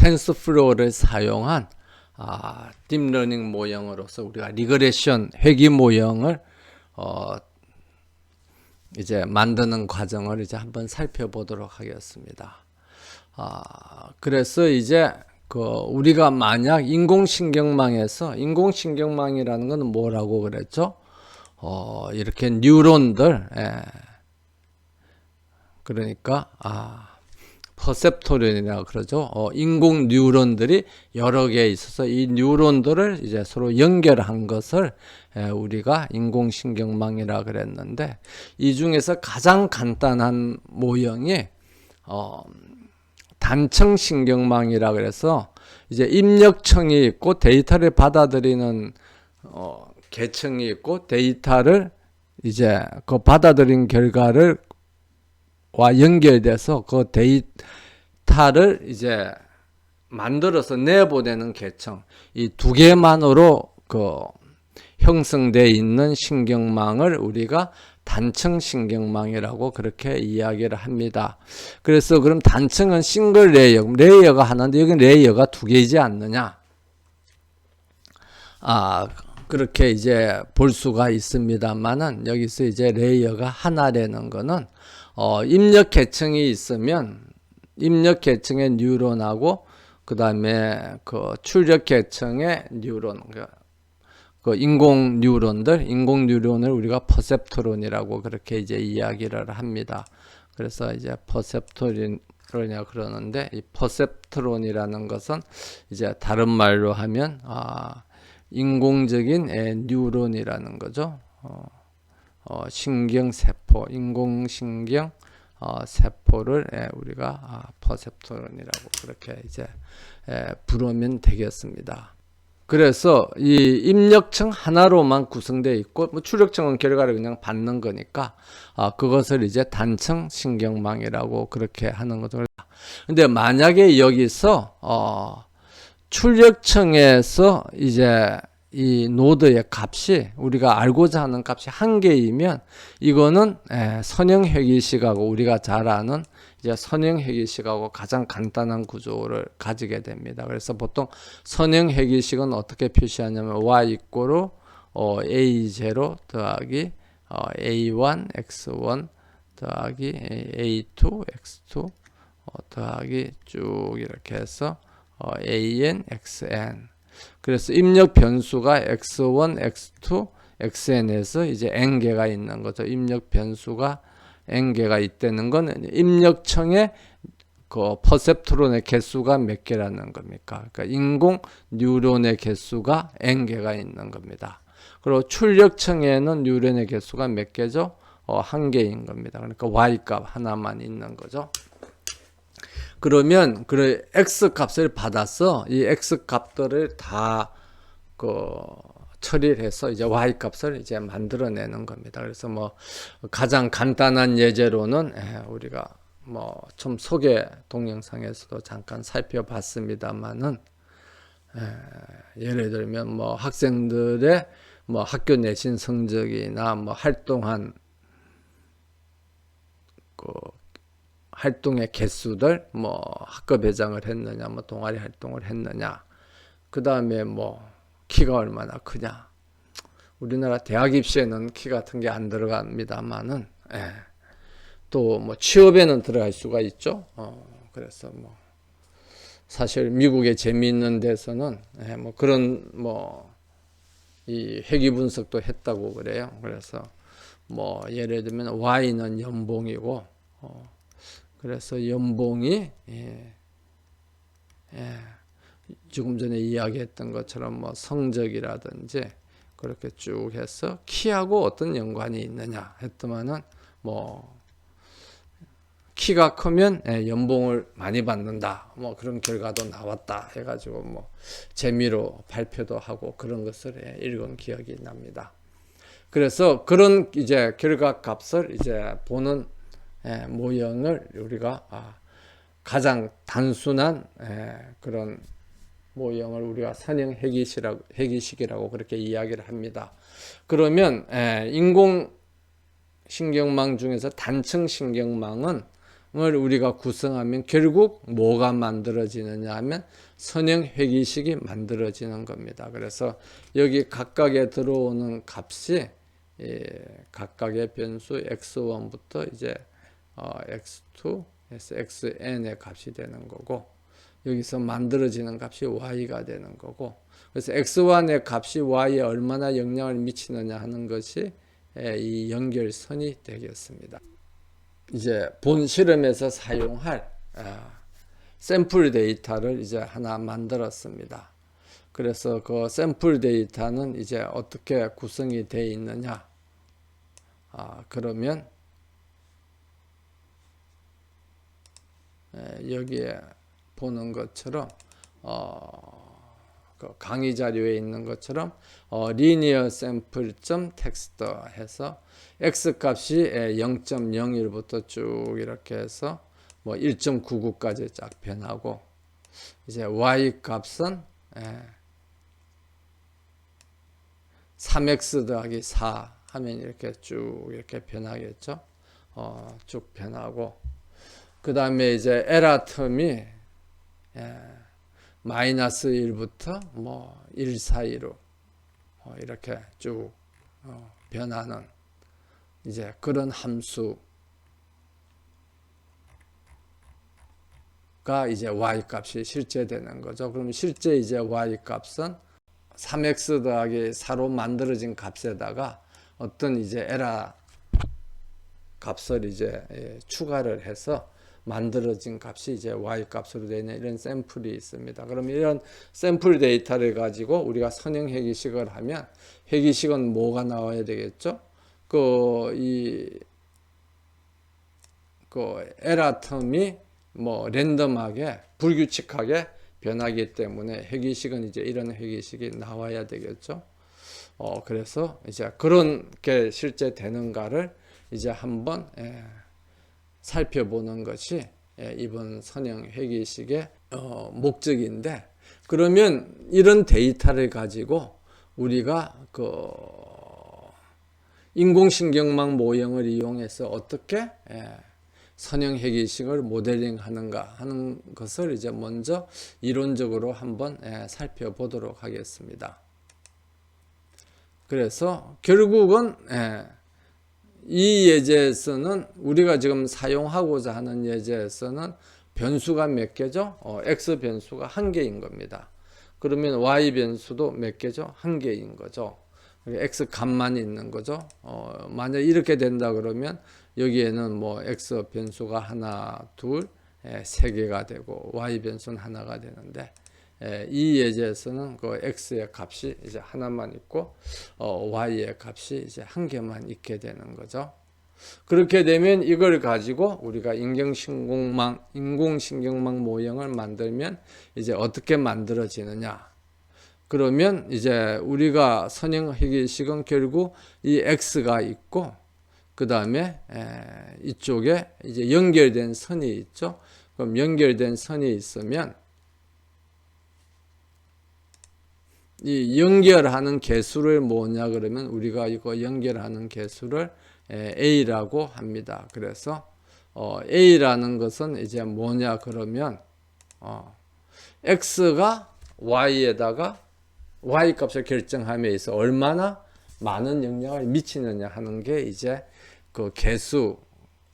텐서플로우를 사용한 딥러닝 모형으로서 우리가 리그레션 회귀 모형을 이제 만드는 과정을 이제 한번 살펴보도록 하겠습니다. 그래서 이제 우리가 만약 인공신경망이라는 것은 뭐라고 그랬죠? 이렇게 뉴런들, 그러니까 퍼셉토론이라고 그러죠. 인공 뉴런들이 여러 개 있어서 이 뉴런들을 이제 서로 연결한 것을 우리가 인공신경망이라 그랬는데, 이 중에서 가장 간단한 모형이 단층신경망이라 그래서 이제 입력청이 있고 데이터를 받아들이는 계층이 있고, 데이터를 이제 그 받아들인 결과를 와 연결돼서 그 데이터를 이제 만들어서 내보내는 계층, 이 두 개만으로 형성되어 있는 신경망을 우리가 단층 신경망이라고 그렇게 이야기를 합니다. 그래서 그럼 단층은 싱글 레이어가 하나인데 여기 레이어가 두 개이지 않느냐? 그렇게 이제 볼 수가 있습니다만은, 여기서 이제 레이어가 하나라는 거는 입력 계층이 있으면 입력 계층의 뉴런하고 그 다음에 출력 계층의 뉴런, 인공 뉴런을 우리가 퍼셉트론이라고 그렇게 이제 이야기를 합니다. 그래서 이제 퍼셉트론이라고 그러는데, 이 퍼셉트론이라는 것은 이제 다른 말로 하면 인공적인 뉴런이라는 거죠. 신경세포, 인공신경 세포를 우리가 퍼셉트론이라고 그렇게 이제 부르면 되겠습니다. 그래서 이 입력층 하나로만 구성되어 있고, 출력층은 결과를 그냥 받는 거니까 그것을 이제 단층 신경망이라고 그렇게 하는 거죠. 근데 만약에 여기서 출력층에서 이제 이 노드의 값이 우리가 알고자 하는 값이 한 개이면, 이거는 선형회귀식하고 우리가 잘 아는 이제 선형회귀식하고 가장 간단한 구조를 가지게 됩니다. 그래서 보통 선형회귀식은 어떻게 표시하냐면 y 이꼬로 a0 더하기 a1 x1 더하기 a2 x2 더하기 쭉 이렇게 해서 an xn. 그래서 입력 변수가 x1, x2, xn에서 이제 n개가 있는 거죠. 입력 변수가 n개가 있다는 건 입력청의 퍼셉트론의 개수가 몇 개라는 겁니까? 그러니까 인공 뉴런의 개수가 n개가 있는 겁니다. 그리고 출력청에는 뉴런의 개수가 몇 개죠? 한 개인 겁니다. 그러니까 y값 하나만 있는 거죠. 그러면 x 값을 받아서 이 x 값들을 다 처리를 해서 이제 y 값을 이제 만들어내는 겁니다. 그래서 가장 간단한 예제로는 우리가 좀 소개 동영상에서도 잠깐 살펴봤습니다만은, 예를 들면 학생들의 학교 내신 성적이나 활동한 활동의 개수들, 학급 회장을 했느냐, 동아리 활동을 했느냐, 그 다음에 키가 얼마나 크냐. 우리나라 대학 입시에는 키 같은 게 안 들어갑니다만은, 또 취업에는 들어갈 수가 있죠. 그래서 사실 미국의 재미있는 데서는 그런 이 회귀 분석도 했다고 그래요. 그래서 예를 들면 Y는 연봉이고, 그래서 연봉이 조금 전에 이야기했던 것처럼 성적이라든지 그렇게 쭉 해서 키하고 어떤 연관이 있느냐 했더만은 키가 크면 연봉을 많이 받는다, 그런 결과도 나왔다 해가지고 재미로 발표도 하고 그런 것을 읽은 기억이 납니다. 그래서 그런 이제 결과 값을 이제 보는 모형을 우리가 가장 단순한 그런 모형을 우리가 선형 회귀식이라고 그렇게 이야기를 합니다. 그러면 인공 신경망 중에서 단층 신경망은 우리가 구성하면 결국 뭐가 만들어지느냐 하면 선형 회귀식이 만들어지는 겁니다. 그래서 여기 각각에 들어오는 값이 각각의 변수 x1부터 이제 x2, xn의 값이 되는 거고, 여기서 만들어지는 값이 y가 되는 거고, 그래서 x1의 값이 y에 얼마나 영향을 미치느냐 하는 것이 이 연결선이 되겠습니다. 이제 본 실험에서 사용할 샘플 데이터를 이제 하나 만들었습니다. 그래서 그 샘플 데이터는 이제 어떻게 구성이 되어 있느냐? 그러면 여기에 보는 것처럼 그 강의 자료에 있는 것처럼 linear sample.txt 해서 x 값이 0.01부터 쭉 이렇게 해서 뭐 1.99까지 쫙 변하고, 이제 y 값은 3x 더하기 4 하면 이렇게 쭉 이렇게 변하겠죠. 쭉 변하고, 그 다음에 이제 에러 텀이 마이너스 1부터 뭐 1 사이로 이렇게 쭉 변하는 이제 그런 함수가 이제 y 값이 실제 되는 거죠. 그럼 실제 이제 y 값은 3x 더하기 4로 만들어진 값에다가 어떤 이제 에러 값을 이제 추가를 해서 만들어진 값이 이제 y 값으로 되는 이런 샘플이 있습니다. 그럼 이런 샘플 데이터를 가지고 우리가 선형 회귀식을 하면, 회귀식은 뭐가 나와야 되겠죠? 그 에러 텀이 뭐 랜덤하게 불규칙하게 변하기 때문에 회귀식은 이제 이런 회귀식이 나와야 되겠죠. 그래서 이제 그런 게 실제 되는가를 이제 한번 살펴보는 것이 이번 선형 회귀식의 목적인데, 그러면 이런 데이터를 가지고 우리가 그 인공신경망 모형을 이용해서 어떻게 선형 회귀식을 모델링 하는가 하는 것을 이제 먼저 이론적으로 한번 살펴보도록 하겠습니다. 그래서 결국은 이 예제에서는 우리가 지금 사용하고자 하는 예제에서는 변수가 몇 개죠? x 변수가 한 개인 겁니다. 그러면 y 변수도 몇 개죠? 한 개인 거죠. x 값만 있는 거죠. 만약 이렇게 된다 그러면 여기에는 뭐 x 변수가 하나, 둘, 세 개가 되고 y 변수는 하나가 되는데, 이 예제에서는 그 x의 값이 이제 하나만 있고 y의 값이 이제 한 개만 있게 되는 거죠. 그렇게 되면 이걸 가지고 우리가 인공신경망 모형을 만들면 이제 어떻게 만들어지느냐? 그러면 이제 우리가 선형 회귀식은 결국 이 x가 있고, 그 다음에 이쪽에 이제 연결된 선이 있죠. 그럼 연결된 선이 있으면 이 연결하는 개수를 뭐냐 그러면 우리가 이거 연결하는 개수를 A라고 합니다. 그래서 A라는 것은 이제 뭐냐 그러면 X가 Y에다가 Y 값을 결정함에 있어 얼마나 많은 영향을 미치느냐 하는 게 이제 그 개수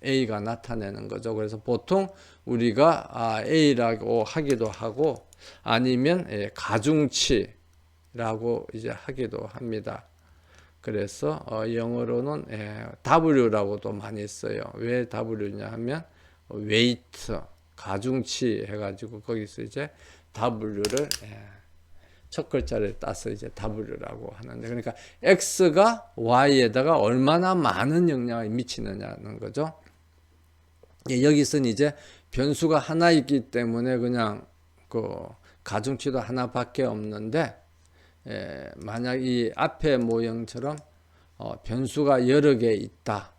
A가 나타내는 거죠. 그래서 보통 우리가 A라고 하기도 하고 아니면 가중치라고 이제 하기도 합니다. 그래서 영어로는 W라고도 많이 써요. 왜 W냐 하면 weight, 가중치 해가지고 거기서 이제 W를 첫 글자를 따서 이제 W라고 하는데, 그러니까 X가 Y에다가 얼마나 많은 영향을 미치느냐는 거죠. 여기서는 이제 변수가 하나 있기 때문에 그냥 그 가중치도 하나밖에 없는데, 만약 이 앞에 모형처럼 변수가 여러 개 있다.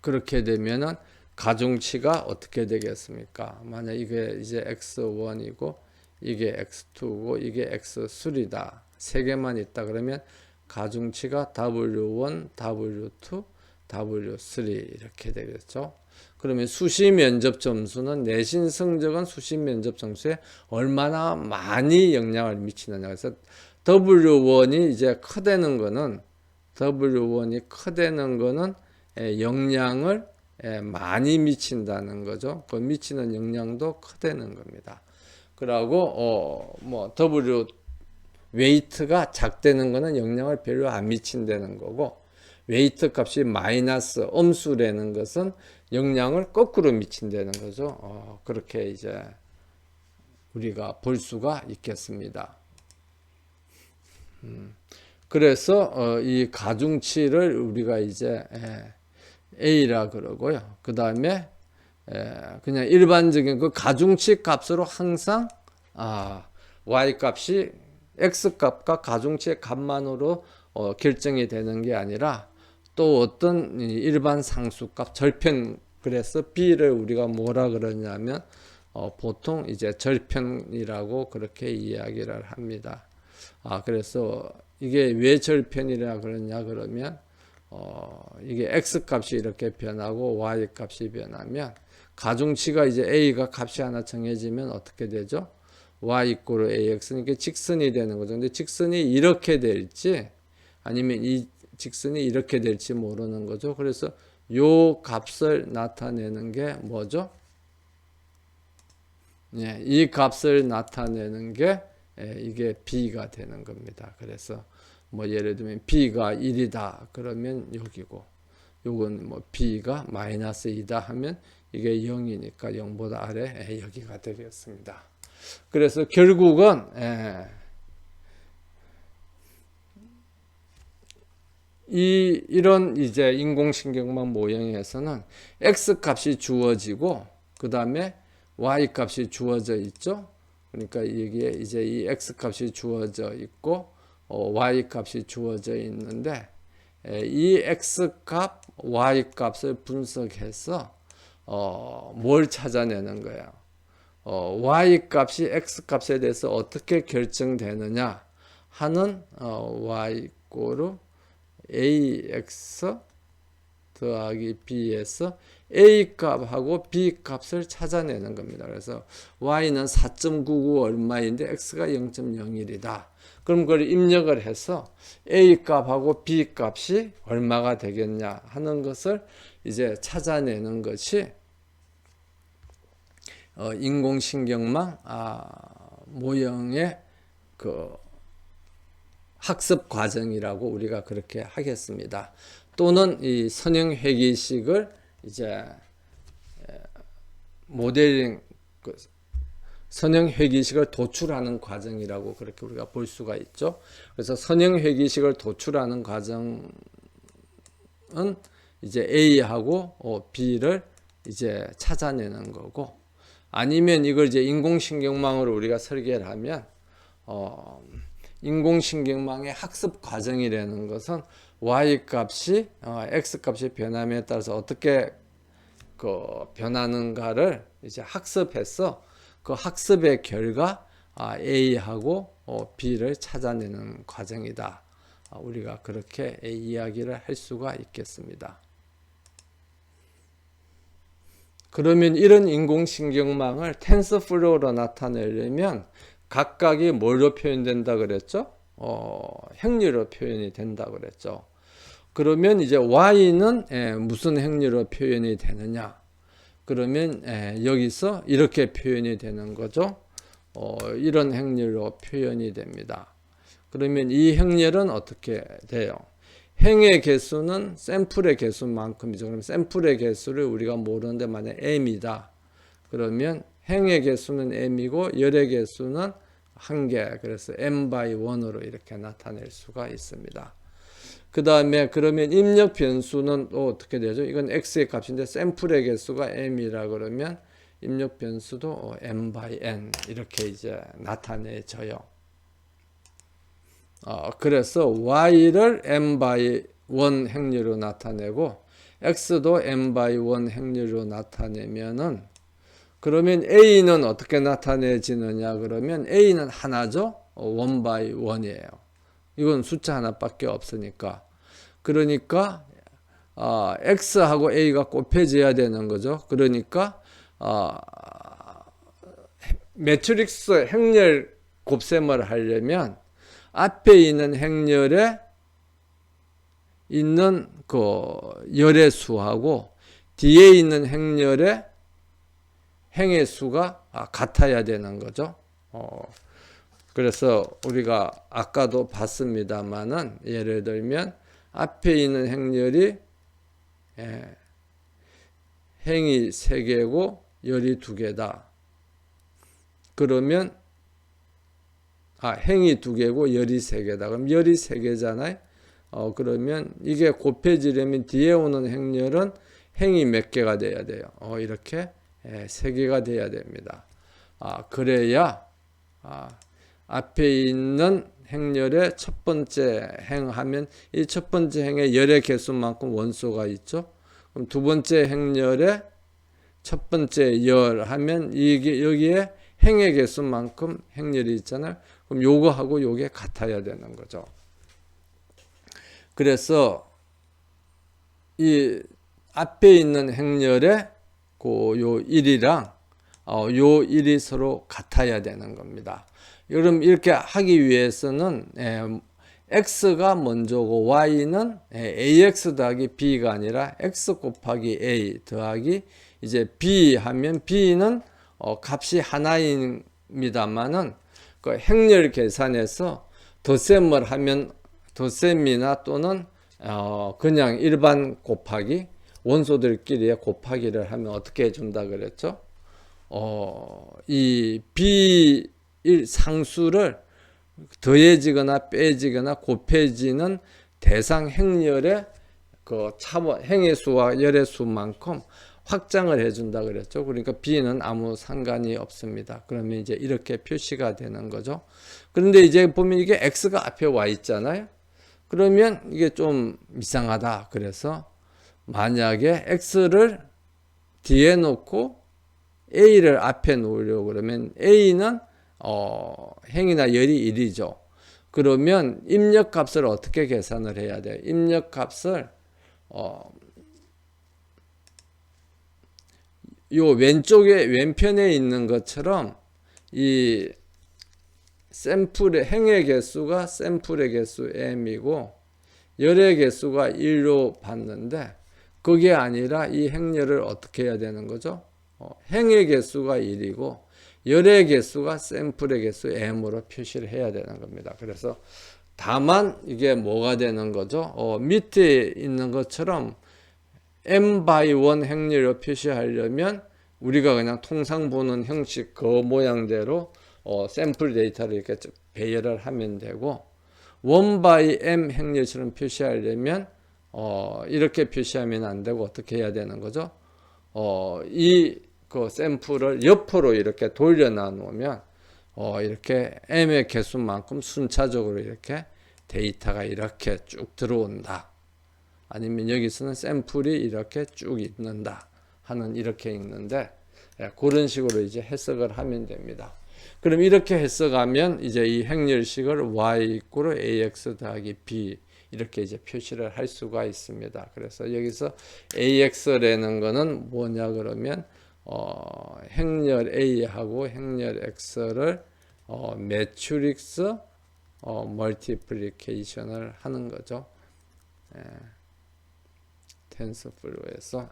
그렇게 되면은 가중치가 어떻게 되겠습니까? 만약 이게 이제 x1이고 이게 x2고 이게 x3다. 세 개만 있다 그러면 가중치가 w1, w2, W3 이렇게 되겠죠. 그러면 수시 면접 점수는 내신 성적은 수시 면접 점수에 얼마나 많이 영향을 미치느냐. 그래서 W1이 이제 커되는 거는 W1이 커되는 거는 영향을 많이 미친다는 거죠. 그 미치는 영향도 커되는 겁니다. 그러고 뭐 W 웨이트가 작다는 거는 영향을 별로 안 미친다는 거고, 웨이트 값이 마이너스 음수라는 것은 영향을 거꾸로 미친다는 거죠. 그렇게 이제 우리가 볼 수가 있겠습니다. 그래서 이 가중치를 우리가 이제 A라 그러고요. 그 다음에 그냥 일반적인 그 가중치 값으로 항상 Y 값이 X 값과 가중치의 값만으로 결정이 되는 게 아니라 또 어떤 일반 상수값 절편, 그래서 B를 우리가 뭐라 그러냐면 보통 이제 절편이라고 그렇게 이야기를 합니다. 그래서 이게 왜 절편이라 그러냐 그러면 이게 X 값이 이렇게 변하고 Y 값이 변하면 가중치가 이제 A가 값이 하나 정해지면 어떻게 되죠? Y = AX니까 직선이 되는 거죠. 근데 직선이 이렇게 될지 아니면 이 직선이 이렇게 될지 모르는 거죠. 그래서 요 값을 나타내는 게 뭐죠? 이 값을 나타내는 게 이게 B가 되는 겁니다. 그래서 뭐 예를 들면 B가 1이다 그러면 여기고, 요건 뭐 B가 -2다 하면 이게 0이니까 0보다 아래 여기가 되겠습니다. 그래서 결국은 이런 이제 인공신경망 모형에서는 X 값이 주어지고 그 다음에 Y 값이 주어져 있죠. 그러니까 여기에 이제 이 X 값이 주어져 있고 Y 값이 주어져 있는데 이 X 값, Y 값을 분석해서 뭘 찾아내는 거예요. Y 값이 X 값에 대해서 어떻게 결정되느냐 하는 Y = AX 더하기 B에서 A 값하고 B 값을 찾아내는 겁니다. 그래서 Y는 4.99 얼마인데 X가 0.01이다. 그럼 그걸 입력을 해서 A 값하고 B 값이 얼마가 되겠냐 하는 것을 이제 찾아내는 것이 인공신경망 모형의 그 학습 과정이라고 우리가 그렇게 하겠습니다. 또는 이 선형 회귀식을 이제 모델링 선형 회귀식을 도출하는 과정이라고 그렇게 우리가 볼 수가 있죠. 그래서 선형 회귀식을 도출하는 과정은 이제 A하고 B를 이제 찾아내는 거고, 아니면 이걸 이제 인공신경망으로 우리가 설계를 하면 인공신경망의 학습 과정이라는 것은 Y 값이 X 값이 변함에 따라서 어떻게 그 변하는가를 이제 학습해서 그 학습의 결과 A하고 B를 찾아내는 과정이다. 우리가 그렇게 이야기를 할 수가 있겠습니다. 그러면 이런 인공신경망을 텐서플로우로 나타내려면 각각이 뭘로 표현된다 그랬죠? 행렬로 표현이 된다 그랬죠. 그러면 이제 Y는 무슨 행렬로 표현이 되느냐? 그러면 여기서 이렇게 표현이 되는 거죠. 이런 행렬로 표현이 됩니다. 그러면 이 행렬은 어떻게 돼요? 행의 개수는 샘플의 개수만큼이죠. 그럼 샘플의 개수를 우리가 모르는데 만약 m이다. 그러면 행의 개수는 m이고 열의 개수는 1개. 그래서 m/1으로 이렇게 나타낼 수가 있습니다. 그 다음에 그러면 입력 변수는 또 어떻게 되죠? 이건 x의 값인데 샘플의 개수가 m이라 그러면 입력 변수도 m/n 이렇게 이제 나타내져요. 그래서 y를 m/1 행렬로 나타내고 x도 m/1 행렬로 나타내면은 그러면 a는 어떻게 나타내지느냐 그러면 a는 하나죠. 1/1이에요. 이건 숫자 하나밖에 없으니까. 그러니까 X하고 A가 곱해져야 되는 거죠. 그러니까 매트릭스 행렬 곱셈을 하려면 앞에 있는 행렬에 있는 그 열의 수하고 뒤에 있는 행렬의 행의 수가 같아야 되는 거죠. 그래서 우리가 아까도 봤습니다만은 예를 들면 앞에 있는 행렬이 행이 3개고 열이 2개다. 그러면 행이 2개고 열이 3개다. 그럼 열이 3개잖아요. 그러면 이게 곱해지려면 뒤에 오는 행렬은 행이 몇 개가 돼야 돼요. 이렇게 3개가 돼야 됩니다. 그래야 앞에 있는 행렬의 첫 번째 행하면 이 첫 번째 행의 열의 개수만큼 원소가 있죠. 그럼 두 번째 행렬의 첫 번째 열 하면 이게 여기에 행의 개수만큼 행렬이 있잖아요. 그럼 요거하고 요게 같아야 되는 거죠. 그래서 이 앞에 있는 행렬의 요 1이랑 요 1이 서로 같아야 되는 겁니다. 그럼 이렇게 하기 위해서는 x가 먼저고 y는 ax 더하기 b가 아니라 x 곱하기 a 더하기 이제 b 하면 b는 값이 하나입니다만은 그 행렬 계산에서 덧셈을 하면 덧셈이나 또는 그냥 일반 곱하기 원소들끼리의 곱하기를 하면 어떻게 해준다 그랬죠? 이 b 상수를 더해지거나 빼지거나 곱해지는 대상 행렬의 그 차원 행의 수와 열의 수만큼 확장을 해준다 그랬죠. 그러니까 b는 아무 상관이 없습니다. 그러면 이제 이렇게 표시가 되는 거죠. 그런데 이제 보면 이게 x가 앞에 와 있잖아요. 그러면 이게 좀 이상하다. 그래서 만약에 x를 뒤에 놓고 a를 앞에 놓으려고 그러면 a는 행이나 열이 1이죠. 그러면 입력값을 어떻게 계산을 해야 돼요? 입력값을 요 왼쪽에 왼편에 있는 것처럼 이 샘플의 행의 개수가 샘플의 개수 m이고 열의 개수가 1로 봤는데 그게 아니라 이 행렬을 어떻게 해야 되는 거죠? 행의 개수가 1이고 열의 개수가 샘플의 개수 m으로 표시를 해야 되는 겁니다. 그래서 다만 이게 뭐가 되는 거죠? 밑에 있는 것처럼 m by 1 행렬로 표시하려면 우리가 그냥 통상 보는 형식 그 모양대로 샘플 데이터를 이렇게 배열을 하면 되고 1 by m 행렬처럼 표시하려면 이렇게 표시하면 안 되고 어떻게 해야 되는 거죠? 그 샘플을 옆으로 이렇게 돌려 놓으면 이렇게 m의 개수만큼 순차적으로 이렇게 데이터가 이렇게 쭉 들어온다. 아니면 여기서는 샘플이 이렇게 쭉 있는다 하는 이렇게 있는데 그런 식으로 이제 해석을 하면 됩니다. 그럼 이렇게 해석하면 이제 이 행렬식을 y 이꼬르 ax 더하기 b 이렇게 이제 표시를 할 수가 있습니다. 그래서 여기서 ax라는 거는 뭐냐 그러면 행렬 a하고 행렬 x를 매트릭스 멀티플리케이션을 하는 거죠. 텐서플로우에서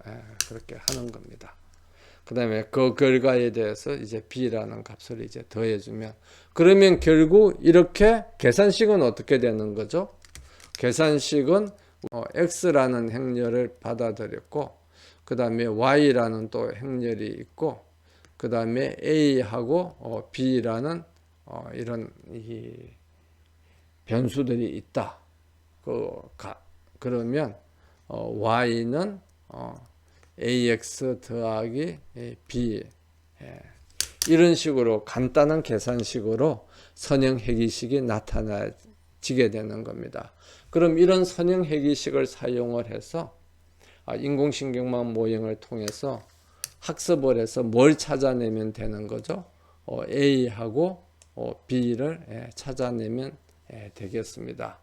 그렇게 하는 겁니다. 그 다음에 그 결과에 대해서 이제 b라는 값을 이제 더해주면 그러면 결국 이렇게 계산식은 어떻게 되는 거죠? 계산식은 x라는 행렬을 받아들였고 그 다음에 y라는 또 행렬이 있고 그 다음에 a하고 b라는 이런 이 변수들이 있다. 그러면 y는 ax 더하기 b 이런 식으로 간단한 계산식으로 선형 해기식이 나타나지게 되는 겁니다. 그럼 이런 선형 해기식을 사용을 해서 인공신경망 모형을 통해서 학습을 해서 뭘 찾아내면 되는 거죠? A하고 B를 찾아내면 되겠습니다.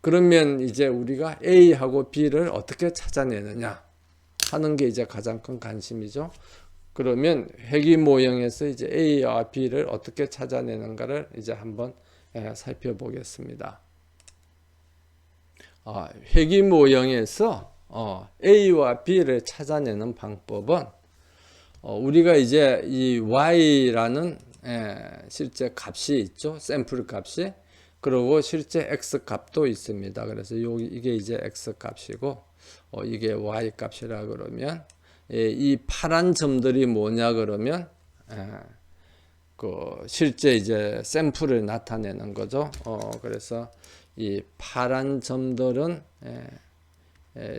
그러면 이제 우리가 A하고 B를 어떻게 찾아내느냐 하는 게 이제 가장 큰 관심이죠. 그러면 회귀 모형에서 이제 A와 B를 어떻게 찾아내는가를 이제 한번 살펴보겠습니다. 회귀 모형에서 A와 B를 찾아내는 방법은 우리가 이제 이 Y라는 실제 값이 있죠. 샘플 값이. 그리고 실제 X 값도 있습니다. 그래서 이게 이제 X 값이고 이게 Y 값이라 그러면 이 파란 점들이 뭐냐 그러면 그 실제 이제 샘플을 나타내는 거죠. 그래서 이 파란 점들은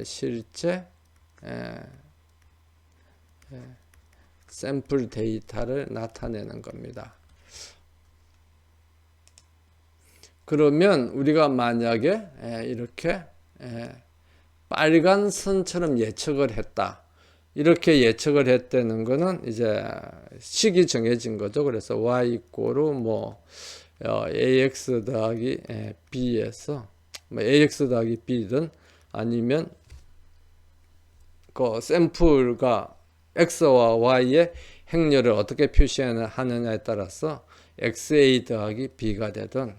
실제 샘플 데이터를 나타내는 겁니다. 그러면 우리가 만약에 이렇게 빨간 선처럼 예측을 했다. 이렇게 예측을 했다는 거는 이제 식이 정해진 거죠. 그래서 y 이꼬르 뭐 ax 더하기 b에서 뭐 ax 더하기 b든 아니면 그 샘플과 x와 y의 행렬을 어떻게 표시하느냐에 따라서 xa 더하기 b가 되든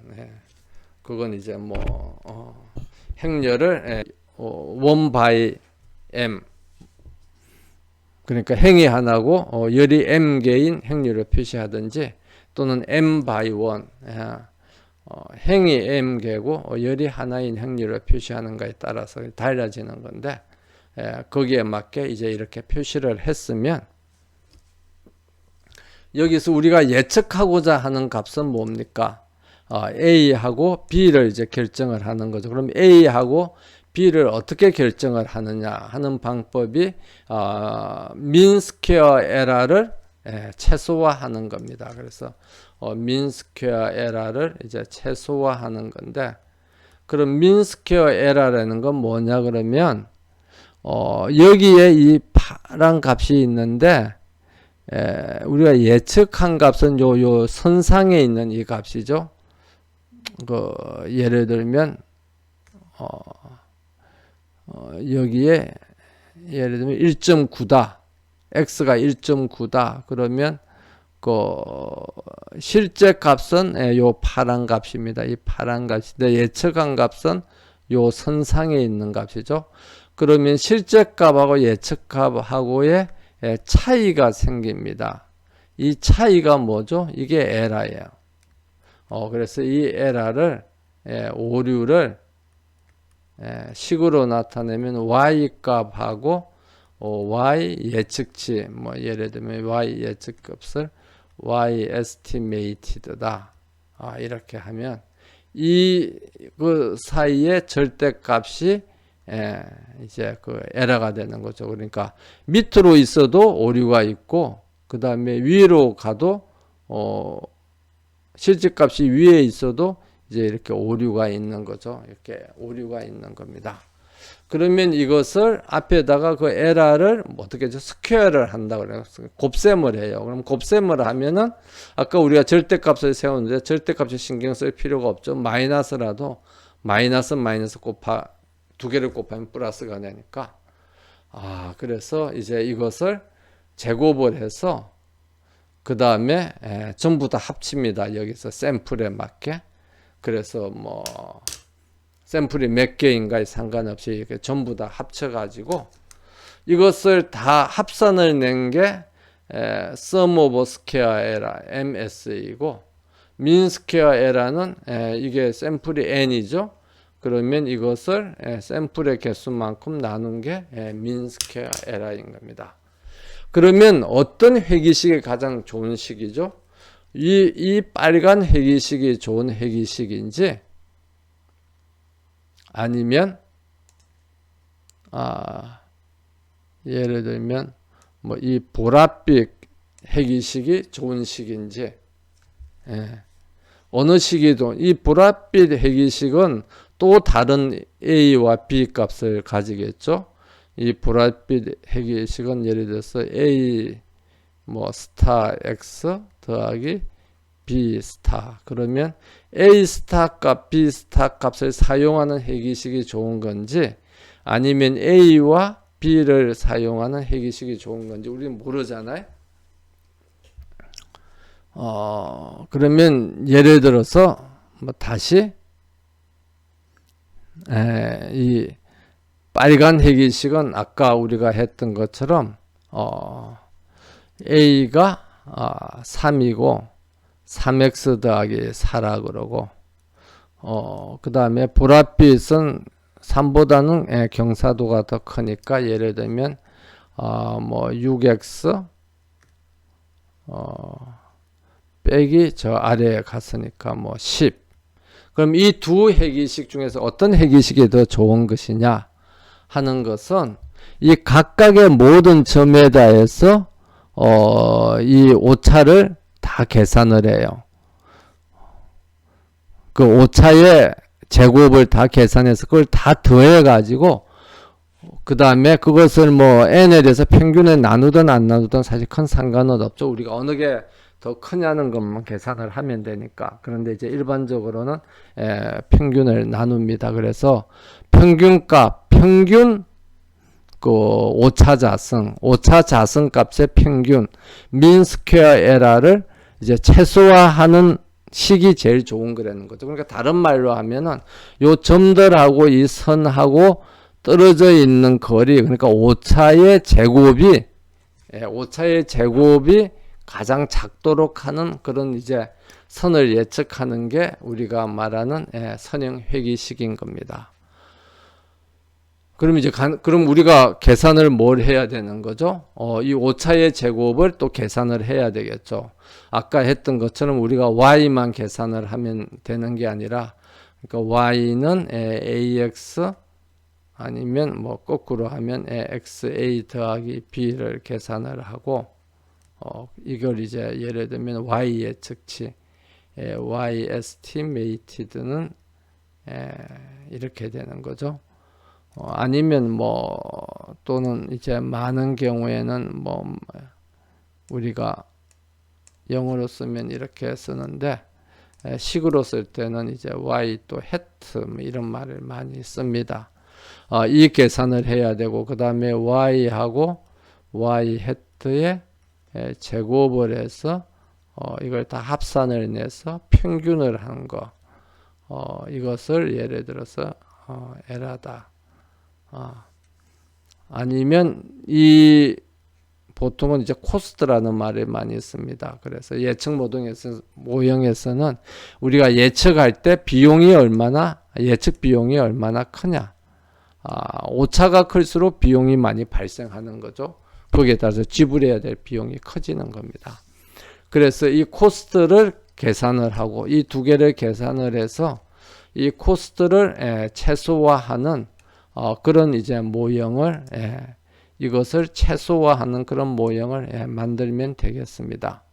그건 이제 뭐 행렬을 1 by m 그러니까 행이 하나고 열이 m 개인 행렬을 표시하든지 또는 m by 1 행이 m 개고 열이 하나인 행렬을 표시하는가에 따라서 달라지는 건데 거기에 맞게 이제 이렇게 표시를 했으면 여기서 우리가 예측하고자 하는 값은 뭡니까? A하고 B를 이제 결정을 하는 거죠. 그럼 A하고 B를 어떻게 결정을 하느냐 하는 방법이 민 스퀘어 에러를 최소화하는 겁니다. 그래서 민 스퀘어 에러를 이제 최소화하는 건데 그럼 민 스퀘어 에러라는 건 뭐냐 그러면 여기에 이 파란 값이 있는데 우리가 예측한 값은 요 선상에 있는 이 값이죠. 예를 들면 여기에 예를 들면 1.9다. x가 1.9다. 그러면 실제 값은 요 파란 값입니다. 이 파란 값인데 예측한 값은 요 선상에 있는 값이죠. 그러면 실제 값하고 예측 값하고의 차이가 생깁니다. 이 차이가 뭐죠? 이게 에러예요. 그래서 이 에러를 오류를 식으로 나타내면 y 값하고 y 예측치 뭐 예를 들면 y 예측값을 y estimated다. 이렇게 하면 그 사이에 절대값이 이제 그 에러가 되는 거죠. 그러니까 밑으로 있어도 오류가 있고 그 다음에 위로 가도 실제값이 위에 있어도 이제 이렇게 오류가 있는 거죠. 이렇게 오류가 있는 겁니다. 그러면 이것을 앞에다가 그 에러를 어떻게 해서 스퀘어를 한다 그래요. 곱셈을 해요. 그럼 곱셈을 하면은 아까 우리가 절대값을 세우는데 절대값에 신경 쓸 필요가 없죠. 마이너스라도 마이너스 두 개를 곱하면 플러스가 되니까. 그래서 이제 이것을 제곱을 해서 그 다음에 전부 다 합칩니다. 여기서 샘플에 맞게. 그래서 뭐 샘플이 몇 개인가에 상관없이 이렇게 전부 다 합쳐가지고 이것을 다 합산을 낸 게 sum of square error MS이고 mean square error는 이게 샘플이 n이죠. 그러면 이것을 샘플의 개수만큼 나눈 게 mean square error인 겁니다. 그러면 어떤 회기식이 가장 좋은 식이죠? 이 빨간 회기식이 좋은 회기식인지 아니면 예를 들면 뭐 이 보랏빛 회기식이 좋은 식인지 어느 식이도 이 보랏빛 회기식은 또 다른 A와 B 값을 가지겠죠. 이 보랏빛 회기식은 예를 들어서 A 뭐 스타 X 더하기 B 스타. 그러면 A 스타 값, B 스타 값을 사용하는 해기식이 좋은 건지 아니면 A와 B를 사용하는 해기식이 좋은 건지 우리는 모르잖아요. 그러면 예를 들어서 뭐 다시 이 빨간 해기식은 아까 우리가 했던 것처럼 A가 3이고 3x 더하기 4라 그러고 그 다음에 보랏빛은 3보다는 경사도가 더 크니까 예를 들면 뭐 6x 빼기 저 아래에 갔으니까 뭐 10. 그럼 이 두 해기식 중에서 어떤 해기식이 더 좋은 것이냐 하는 것은 이 각각의 모든 점에다 해서 이 오차를 다 계산을 해요. 그 오차의 제곱을 다 계산해서 그걸 다 더해 가지고 그 다음에 그것을 뭐 n에 대해서 평균에 나누든 안 나누든 사실 큰 상관은 없죠. 우리가 어느 게 더 크냐는 것만 계산을 하면 되니까. 그런데 이제 일반적으로는 평균을 나눕니다. 그래서 평균값, 평균 그 오차 자승 값의 평균 민 스퀘어 에러를 이제 최소화하는 식이 제일 좋은 거라는 거죠. 그러니까 다른 말로 하면은 요 점들하고 이 선하고 떨어져 있는 거리, 그러니까 오차의 제곱이 가장 작도록 하는 그런 이제 선을 예측하는 게 우리가 말하는 선형 회기식인 겁니다. 그럼 이제 그럼 우리가 계산을 뭘 해야 되는 거죠? 이 오차의 제곱을 또 계산을 해야 되겠죠. 아까 했던 것처럼 우리가 y만 계산을 하면 되는 게 아니라, 그러니까 y는 ax 아니면 뭐 거꾸로 하면 xa 더하기 b를 계산을 하고, 이걸 이제 예를 들면 y 예측치 y estimated는 이렇게 되는 거죠. 아니면 뭐 또는 이제 많은 경우에는 뭐 우리가 영어로 쓰면 이렇게 쓰는데 식으로 쓸 때는 이제 y 또 hat 뭐 이런 말을 많이 씁니다. 이 계산을 해야 되고 그 다음에 y하고 y hat의 제곱을 해서 이걸 다 합산을 내서 평균을 한 거, 이것을 예를 들어서 에라다. 아니면 이 보통은 이제 코스트라는 말을 많이 씁니다. 그래서 예측 모형에서는 우리가 예측할 때 예측 비용이 얼마나 크냐. 오차가 클수록 비용이 많이 발생하는 거죠. 거기에 따라서 지불해야 될 비용이 커지는 겁니다. 그래서 이 코스트를 계산을 하고 이 두 개를 계산을 해서 이 코스트를 최소화하는 그런 이제 모형을 이것을 최소화하는 그런 모형을 만들면 되겠습니다.